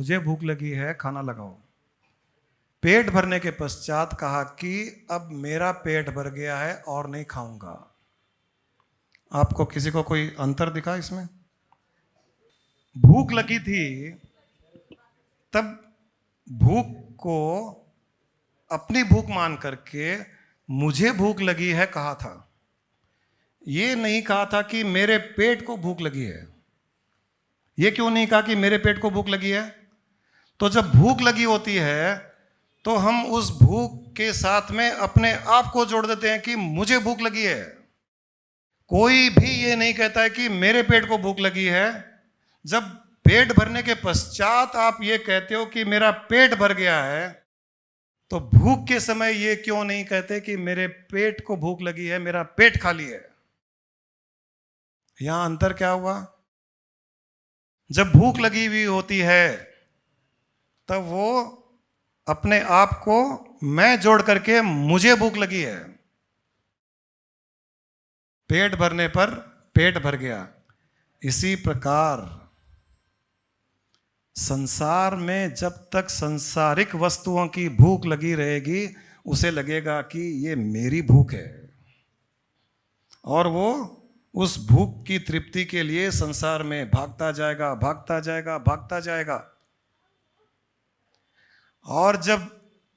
मुझे भूख लगी है, खाना लगाओ। पेट भरने के पश्चात कहा कि अब मेरा पेट भर गया है और नहीं खाऊंगा। आपको किसी को कोई अंतर दिखा इसमें? भूख लगी थी तब भूख को अपनी भूख मान करके मुझे भूख लगी है कहा था। ये नहीं कहा था कि मेरे पेट को भूख लगी है। ये क्यों नहीं कहा कि मेरे पेट को भूख लगी है? तो जब भूख लगी होती है तो हम उस भूख के साथ में अपने आप को जोड़ देते हैं कि मुझे भूख लगी है। कोई भी ये नहीं कहता है कि मेरे पेट को भूख लगी है। जब पेट भरने के पश्चात आप ये कहते हो कि मेरा पेट भर गया है, तो भूख के समय ये क्यों नहीं कहते कि मेरे पेट को भूख लगी है, मेरा पेट खाली है? यहां अंतर क्या हुआ? जब भूख लगी हुई होती है तब वो अपने आप को मैं जोड़ करके मुझे भूख लगी है। पेट भरने पर पेट भर गया। इसी प्रकार संसार में जब तक संसारिक वस्तुओं की भूख लगी रहेगी, उसे लगेगा कि ये मेरी भूख है, और वो उस भूख की तृप्ति के लिए संसार में भागता जाएगा, भागता जाएगा, भागता जाएगा। और जब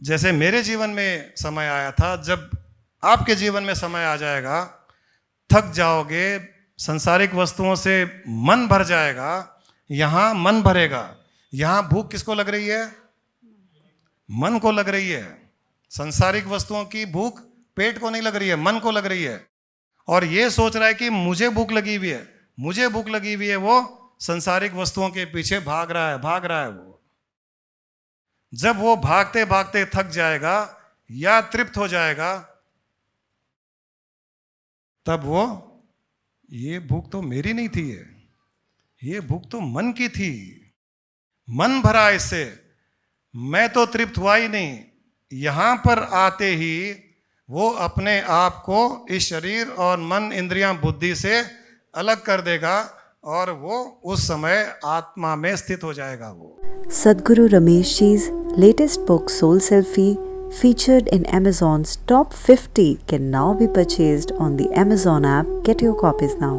जैसे मेरे जीवन में समय आया था, जब आपके जीवन में समय आ जाएगा, थक जाओगे, संसारिक वस्तुओं से मन भर जाएगा, यहां मन भरेगा। यहां भूख किसको लग रही है? मन को लग रही है। संसारिक वस्तुओं की भूख पेट को नहीं लग रही है, मन को लग रही है। और ये सोच रहा है कि मुझे भूख लगी हुई है, मुझे भूख लगी हुई है। वो संसारिक वस्तुओं के पीछे भाग रहा है, भाग रहा है। वो जब वो भागते भागते थक जाएगा या तृप्त हो जाएगा, तब वो ये भूख तो मेरी नहीं थी, ये भूख तो मन की थी, मन भरा इससे, मैं तो तृप्त हुआ ही नहीं। यहां पर आते ही वो अपने आप को इस शरीर और मन, इंद्रियां, बुद्धि से अलग कर देगा और वो उस समय आत्मा में स्थित हो जाएगा। वो Sadhguru Ramesh Ji's latest book Soul Selfie, featured in Amazon's top 50, can now be purchased on the Amazon app. Get your copies now.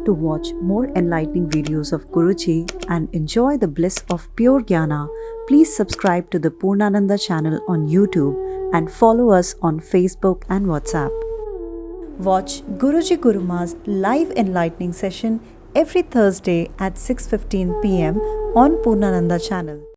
To watch more enlightening videos of Guruji and enjoy the bliss of pure Jnana, please subscribe to the Purnananda channel on YouTube and follow us on Facebook and WhatsApp. Watch Guruji Guruma's live enlightening session every Thursday at 6:15 p.m. on Purnananda channel.